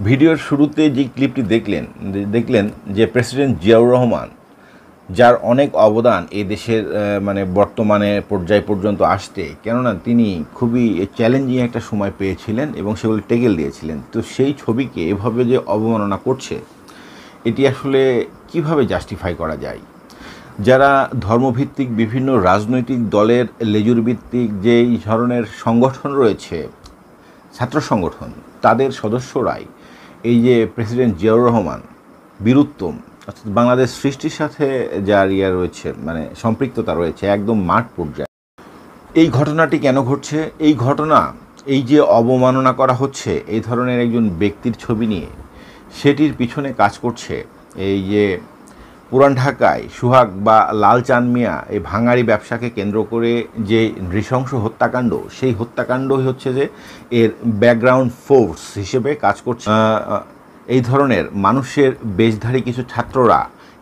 ভিডিওর শুরুতে যে ক্লিপটি দেখলেন যে প্রেসিডেন্ট জিয়াউর রহমান, যার অনেক অবদান এই দেশের বর্তমানে পর্যায় পর্যন্ত আসতে, কেননা তিনি খুবই চ্যালেঞ্জিং একটা সময় পেয়েছিলেন এবং সেগুলি টেকেল দিয়েছিলেন। তো সেই ছবিকে এভাবে যে অবমাননা করছে, এটি আসলে কিভাবে জাস্টিফাই করা যায়? যারা ধর্মভিত্তিক বিভিন্ন রাজনৈতিক দলের লেজুর ভিত্তিক যেই ধরনের সংগঠন রয়েছে, ছাত্র সংগঠন, তাদের সদস্যরাই এই যে প্রেসিডেন্ট জিয়াউর রহমান বীরুত্তম, অর্থাৎ বাংলাদেশ সৃষ্টির সাথে যার রয়েছে, সম্পৃক্ততা রয়েছে একদম মাঠ পর্যায়ে। এই ঘটনাটি কেন ঘটছে? এই ঘটনা, এই যে অবমাননা করা হচ্ছে এই ধরনের একজন ব্যক্তির ছবি নিয়ে, সেটির পিছনে কাজ করছে এই যে পুরান ঢাকায় সুহাগ বা লাল চাঁদ মিয়া এই ভাঙাড়ি ব্যবসাকে কেন্দ্র করে যে নৃশংস হত্যাকাণ্ড, সেই হত্যাকাণ্ডই হচ্ছে যে এর ব্যাকগ্রাউন্ড ফোর্স হিসেবে কাজ করছে। এই ধরনের মানুষের বেশধারী কিছু ছাত্ররা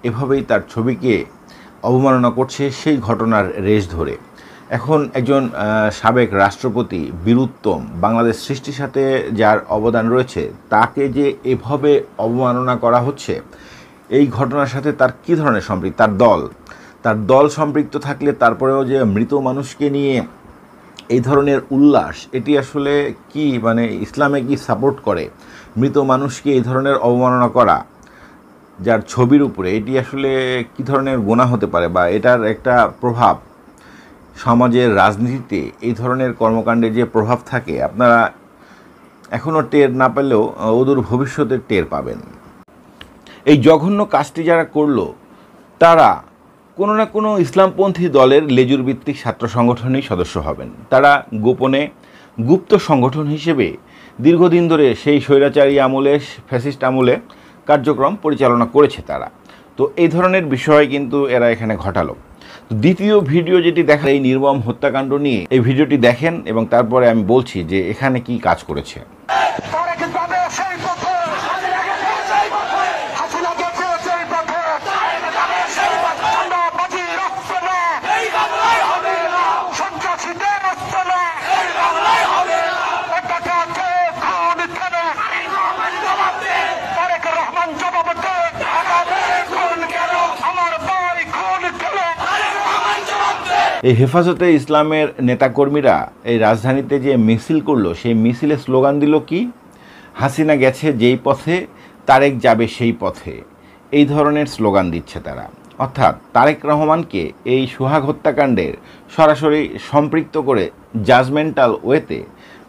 এভাবেই তার ছবিকে অবমাননা করছে সেই ঘটনার রেশ ধরে। এখন একজন সাবেক রাষ্ট্রপতি বীরুত্তম, বাংলাদেশ সৃষ্টির সাথে যার অবদান রয়েছে, তাকে যে এভাবে অবমাননা করা হচ্ছে, এই ঘটনার সাথে তার কী ধরনের সম্পৃক্ত? তার দল সম্পৃক্ত থাকলে তারপরেও যে মৃত মানুষকে নিয়ে এই ধরনের উল্লাস, এটি আসলে কি ইসলামে কি সাপোর্ট করে? মৃত মানুষকে এই ধরনের অবমাননা করা যার ছবির উপরে, এটি আসলে কি ধরনের গুনাহ হতে পারে, বা এটার একটা প্রভাব সমাজের রাজনীতিতে এই ধরনের কর্মকাণ্ডের যে প্রভাব থাকে, আপনারা এখনও টের না পেলেও অদূর ভবিষ্যতে টের পাবেন। এই জঘন্য কাজটি যারা করলো, তারা কোনো না কোনো ইসলামপন্থী দলের লেজুর ভিত্তিক ছাত্র সংগঠনেই সদস্য হবেন। তারা গোপনে গুপ্ত সংগঠন হিসেবে দীর্ঘদিন ধরে সেই স্বৈরাচারী আমলে, ফ্যাসিস্ট আমলে কার্যক্রম পরিচালনা করেছে তারা। তো এই ধরনের বিষয় কিন্তু এরা এখানে ঘটালো। দ্বিতীয় ভিডিও যেটি দেখা, এই নির্মম হত্যাকাণ্ড নিয়ে এই ভিডিওটি দেখেন এবং তারপরে আমি বলছি যে এখানে কি কাজ করেছে। এই হেফাজতে ইসলামের নেতাকর্মীরা এই রাজধানীতে যে মিছিল করলো, সেই মিছিলে স্লোগান দিল কি? হাসিনা গেছে যেই পথে, তারেক যাবে সেই পথে। এই ধরনের স্লোগান দিচ্ছে তারা। অর্থাৎ তারেক রহমানকে এই সোহাগ হত্যাকাণ্ডের সরাসরি সম্পৃক্ত করে জাজমেন্টাল ওয়েতে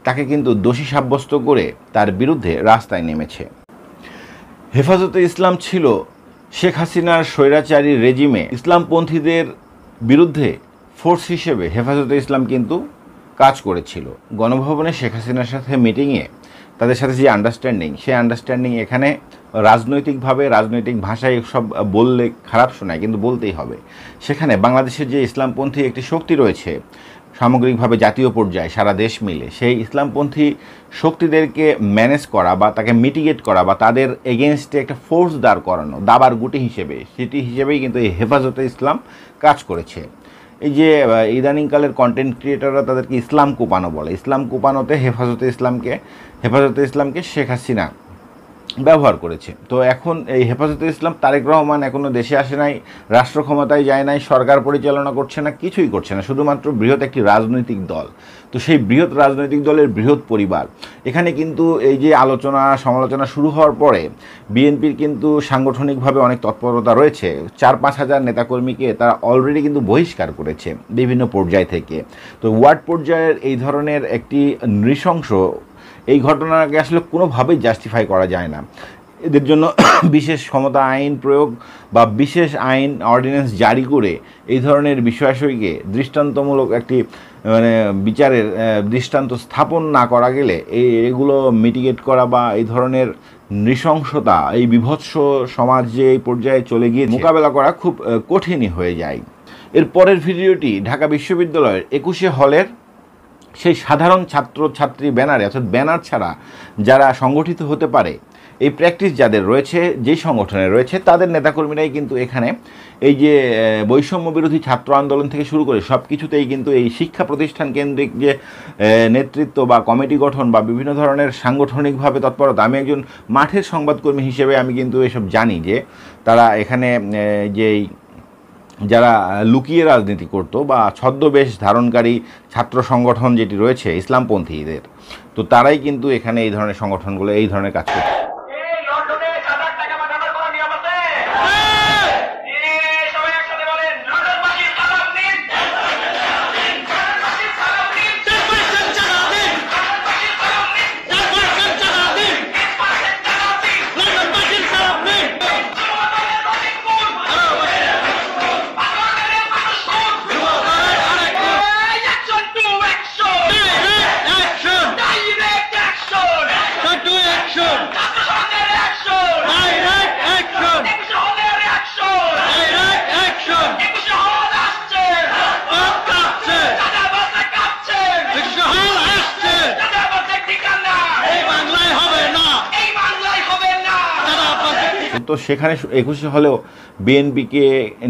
তাকে কিন্তু দোষী সাব্যস্ত করে তার বিরুদ্ধে রাস্তায় নেমেছে। হেফাজতে ইসলাম ছিল শেখ হাসিনার স্বৈরাচারী রেজিমে ইসলামপন্থীদের বিরুদ্ধে ফোর্স হিসেবে হেফাজতে ইসলাম কিন্তু কাজ করেছিল। গণভবনে শেখ হাসিনার সাথে মিটিংয়ে তাদের সাথে যে আন্ডারস্ট্যান্ডিং, সেই আন্ডারস্ট্যান্ডিং এখানে রাজনৈতিকভাবে, রাজনৈতিক ভাষায় সব বললে খারাপ শোনায়, কিন্তু বলতেই হবে। সেখানে বাংলাদেশের যে ইসলামপন্থী একটি শক্তি রয়েছে সামগ্রিকভাবে জাতীয় পর্যায়ে সারা দেশ মিলে, সেই ইসলামপন্থী শক্তিদেরকে ম্যানেজ করা বা তাকে মিটিগেট করা বা তাদের এগেনস্টে একটা ফোর্স দাঁড় করানো, দাবার গুটি হিসেবে, সেটি হিসেবেই কিন্তু এই হেফাজতে ইসলাম কাজ করেছে। এই যে ইদানিংকালের কন্টেন্ট ক্রিয়েটররা তাদেরকে ইসলাম কোপানো বলে, ইসলাম কোপানোতে হেফাজতে ইসলামকে শেখ হাসিনা ব্যবহার করেছে। তো এখন এই হেফাজতে ইসলাম, তারেক রহমান এখনও দেশে আসে নাই, রাষ্ট্র ক্ষমতায় যায় নাই, সরকার পরিচালনা করছে না, কিছুই করছে না, শুধুমাত্র বৃহৎ একটি রাজনৈতিক দল। তো সেই বৃহৎ রাজনৈতিক দলের বৃহৎ পরিবার, এখানে কিন্তু এই যে আলোচনা সমালোচনা শুরু হওয়ার পরে বিএনপির কিন্তু সাংগঠনিকভাবে অনেক তৎপরতা রয়েছে। 4-5 হাজার নেতাকর্মীকে তারা অলরেডি কিন্তু বহিষ্কার করেছে বিভিন্ন পর্যায় থেকে। তো ওয়ার্ড পর্যায়ের এই ধরনের একটি নৃশংস এই ঘটনাকে আসলে কোনোভাবেই জাস্টিফাই করা যায় না। এদের জন্য বিশেষ ক্ষমতা আইন প্রয়োগ বা বিশেষ আইন অর্ডিন্যান্স জারি করে এই ধরনের বিষয়াশয়কে দৃষ্টান্তমূলক একটি বিচারের দৃষ্টান্ত স্থাপন না করা গেলে এগুলো মিটিগেট করা বা এই ধরনের নৃশংসতা, এই বিভৎস সমাজ যে এই পর্যায়ে চলে গিয়ে মোকাবেলা করা খুব কঠিনই হয়ে যায়। এর পরের ভিডিওটি ঢাকা বিশ্ববিদ্যালয়ের 21 হলের সেই সাধারণ ছাত্রছাত্রী ব্যানারে, অর্থাৎ ব্যানার ছাড়া যারা সংগঠিত হতে পারে, এই প্র্যাকটিস যাদের রয়েছে, যেই সংগঠনে রয়েছে, তাদের নেতাকর্মীরাই কিন্তু এখানে এই যে বৈষম্য বিরোধী ছাত্র আন্দোলন থেকে শুরু করে সব কিছুতেই কিন্তু এই শিক্ষা প্রতিষ্ঠান কেন্দ্রিক যে নেতৃত্ব বা কমিটি গঠন বা বিভিন্ন ধরনের সাংগঠনিকভাবে তৎপরতা, আমি একজন মাঠের সংবাদকর্মী হিসেবে আমি কিন্তু এসব জানি যে তারা এখানে যেই যারা লুকিয়ে রাজনীতি করতো বা ছদ্মবেশ ধারণকারী ছাত্র সংগঠন যেটি রয়েছে ইসলামপন্থীদের, তো তারাই কিন্তু এখানে এই ধরনের সংগঠনগুলো এই ধরনের কাজ করছে। তো সেখানে 21শে হলেও বিএনপিকে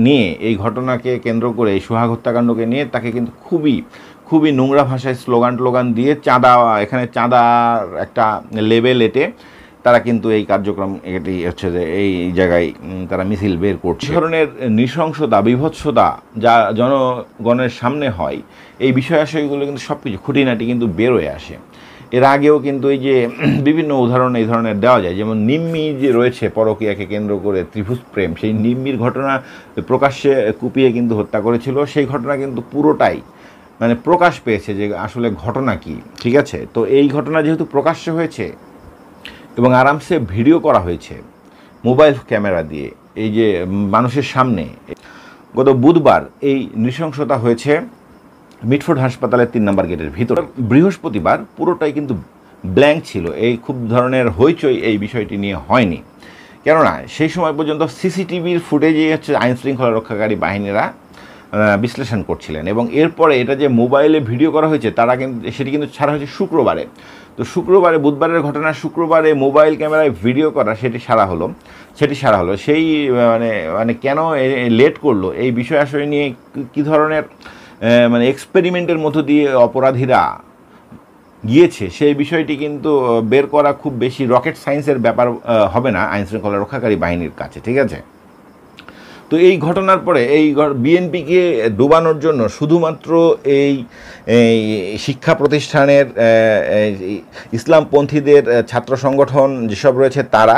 নিয়ে এই ঘটনাকে কেন্দ্র করে এই সোহাগ হত্যাকাণ্ডকে নিয়ে তাকে কিন্তু খুবই নোংরা ভাষায় স্লোগান দিয়ে এখানে চাঁদার একটা লেভেল এটে তারা কিন্তু এই কার্যক্রম এটি হচ্ছে যে এই জায়গায় তারা মিছিল বের করছে। এই ধরনের নৃশংসতা বিভৎসতা যা জনগণের সামনে হয়, এই বিষয়াশয়গুলো কিন্তু সব কিছু খুঁটিনাটি কিন্তু বেরোয় আসে। এর আগেও কিন্তু এই যে বিভিন্ন উদাহরণ এই ধরনের দেওয়া যায়, যেমন নিম্মি যে রয়েছে পরকীয়াকে কেন্দ্র করে ত্রিভুজ প্রেম, সেই নিম্মির ঘটনা প্রকাশ্যে কুপিয়ে কিন্তু হত্যা করেছিল। সেই ঘটনা কিন্তু পুরোটাই মানে প্রকাশ পেয়েছে যে আসলে ঘটনা কি, ঠিক আছে। তো এই ঘটনা যেহেতু প্রকাশ্যে হয়েছে এবং আরামসে ভিডিও করা হয়েছে মোবাইল ক্যামেরা দিয়ে এই যে মানুষের সামনে, গত বুধবার এই নৃশংসতা হয়েছে মিটফোর্ড হাসপাতালের 3 নম্বর গেটের ভিতর। বৃহস্পতিবার পুরোটাই কিন্তু ব্ল্যাঙ্ক ছিল, এই খুব ধরনের হইচই এই বিষয়টি নিয়ে হয়নি, কেননা সেই সময় পর্যন্ত সিসিটিভির ফুটেজই হচ্ছে আইনশৃঙ্খলা রক্ষাকারী বাহিনীরা বিশ্লেষণ করছিলেন। এবং এরপরে এটা যে মোবাইলে ভিডিও করা হয়েছে সেটি কিন্তু ছাড়া হয়েছে শুক্রবারে। তো বুধবারের ঘটনা শুক্রবারে মোবাইল ক্যামেরায় ভিডিও করা সেটি সারা হলো। সেই মানে কেন লেট করলো, এই বিষয় নিয়ে কী ধরনের মানে এক্সপেরিমেন্টের মধ্য দিয়ে অপরাধীরা গিয়েছে সেই বিষয়টি কিন্তু বের করা খুব বেশি রকেট সায়েন্সের ব্যাপার হবে না আইনশৃঙ্খলা রক্ষাকারী বাহিনীর কাছে, ঠিক আছে। তো এই ঘটনার পরে এই বিএনপিকে ডুবানোর জন্য শুধুমাত্র এই শিক্ষা প্রতিষ্ঠানের ইসলামপন্থীদের ছাত্র সংগঠন যেসব রয়েছে তারা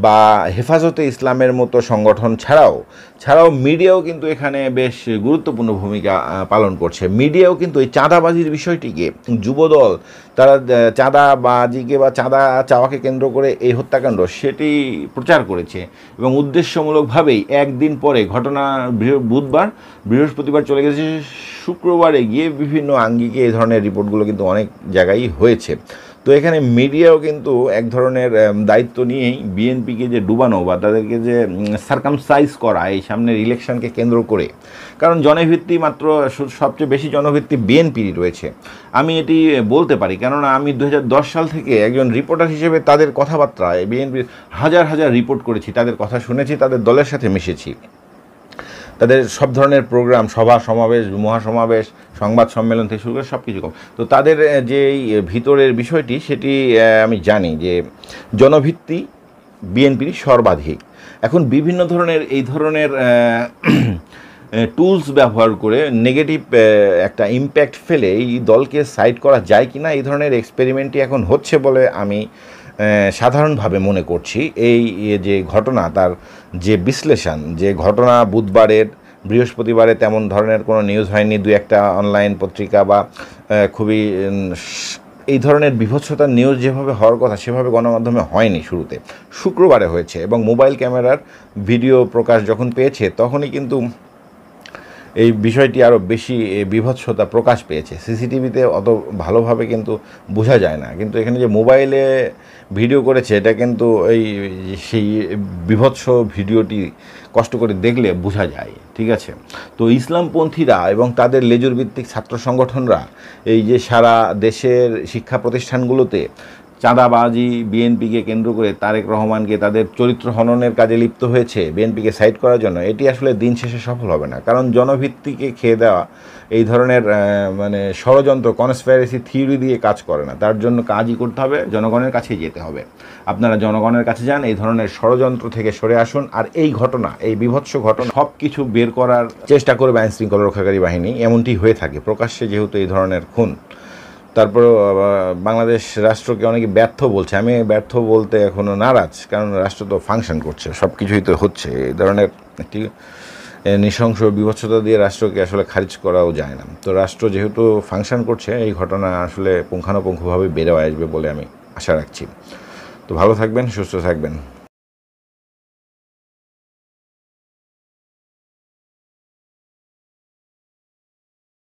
বা হেফাজতে ইসলামের মতো সংগঠন ছাড়াও মিডিয়াও কিন্তু এখানে বেশ গুরুত্বপূর্ণ ভূমিকা পালন করছে। মিডিয়াও কিন্তু এই চাঁদাবাজির বিষয়টিকে, যুবদল তারা চাঁদাবাজিকে বা চাঁদা চাওয়াকে কেন্দ্র করে এই হত্যাকাণ্ড সেটি প্রচার করেছে এবং উদ্দেশ্যমূলকভাবেই একদিন পরে ঘটনা বৃহস্পতিবার চলে গেছে, শুক্রবারে গিয়ে বিভিন্ন আঙ্গিকে এই ধরনের রিপোর্টগুলো কিন্তু অনেক জায়গায় হয়েছে। তো এখানে মিডিয়াও কিন্তু এক ধরনের দায়িত্ব নিয়েই বিএনপিকে যে ডুবানো বা তাদেরকে যে সার্কামসাইজ করা এই সামনের ইলেকশনকে কেন্দ্র করে, কারণ জনভিত্তি মাত্র সবচেয়ে বেশি জনভিত্তি বিএনপিরই রয়েছে, আমি এটি বলতে পারি। কেননা আমি 2010 সাল থেকে একজন রিপোর্টার হিসেবে তাদের কথাবার্তা, বিএনপির হাজার রিপোর্ট করেছি, তাদের কথা শুনেছি, তাদের দলের সাথে মিশেছি, তাদের সব ধরনের প্রোগ্রাম, সভা সমাবেশ, মহাসমাবেশ, সংবাদ সম্মেলন থেকে শুরু করে সব কিছু কম। তো তাদের যে ভিতরের বিষয়টি সেটি আমি জানি যে জনভিত্তি বিএনপির সর্বাধিক। এখন বিভিন্ন ধরনের এই ধরনের টুলস ব্যবহার করে নেগেটিভ একটা ইম্প্যাক্ট ফেলে এই দলকে সাইড করা যায় কি না, এই ধরনের এক্সপেরিমেন্টই এখন হচ্ছে বলে আমি সাধারণভাবে মনে করছি। এই যে ঘটনা, তার যে বিশ্লেষণ, যে ঘটনা বৃহস্পতিবারে তেমন ধরনের কোনো নিউজ হয়নি, 2-1টা অনলাইন পত্রিকা বা খুবই এই ধরনের বিভৎসতার নিউজ যেভাবে হওয়ার কথা সেভাবে গণমাধ্যমে হয়নি শুরুতে, শুক্রবারে হয়েছে। এবং মোবাইল ক্যামেরার ভিডিও প্রকাশ যখন পেয়েছে তখনই কিন্তু এই বিষয়টি আরও বেশি বিভৎসতা প্রকাশ পেয়েছে। সিসিটিভিতে অত ভালোভাবে কিন্তু বোঝা যায় না, কিন্তু এখানে যে মোবাইলে ভিডিও করেছে এটা কিন্তু সেই বিভৎস ভিডিওটি কষ্ট করে দেখলে বোঝা যায়, ঠিক আছে। তো ইসলামপন্থীরা এবং তাদের লেজুর ভিত্তিক ছাত্র সংগঠনরা এই যে সারা দেশের শিক্ষা প্রতিষ্ঠানগুলোতে চাঁদাবাজি বিএনপিকে কেন্দ্র করে তারেক রহমানকে তাদের চরিত্র হননের কাজে লিপ্ত হয়েছে বিএনপিকে সাইড করার জন্য, এটি আসলে দিন শেষে সফল হবে না। কারণ জনভিত্তিকে খেয়ে দেওয়া এই ধরনের মানে ষড়যন্ত্র কনস্পাইরেসি থিওরি দিয়ে কাজ করে না। তার জন্য কাজই করতে হবে, জনগণের কাছেই যেতে হবে। আপনারা জনগণের কাছে যান, এই ধরনের ষড়যন্ত্র থেকে সরে আসুন। আর এই ঘটনা, এই বীভৎস ঘটনা সব কিছু বের করার চেষ্টা করবে আইনশৃঙ্খলা রক্ষাকারী বাহিনী। এমনটি হয়ে থাকে প্রকাশ্যে, যেহেতু এই ধরনের খুন। তারপরেও বাংলাদেশ রাষ্ট্রকে অনেকে ব্যর্থ বলছে। আমি ব্যর্থ বলতে এখনও নারাজ, কারণ রাষ্ট্র তো ফাংশন করছে, সব কিছুই তো হচ্ছে। এই ধরনের একটি নৃশংস বিভৎসতা দিয়ে রাষ্ট্রকে আসলে খারিজ করাও যায় না। তো রাষ্ট্র যেহেতু ফাংশন করছে, এই ঘটনা আসলে পুঙ্খানুপুঙ্খভাবে বেড়ে আসবে বলে আমি আশা রাখছি। তো ভালো থাকবেন, সুস্থ থাকবেন।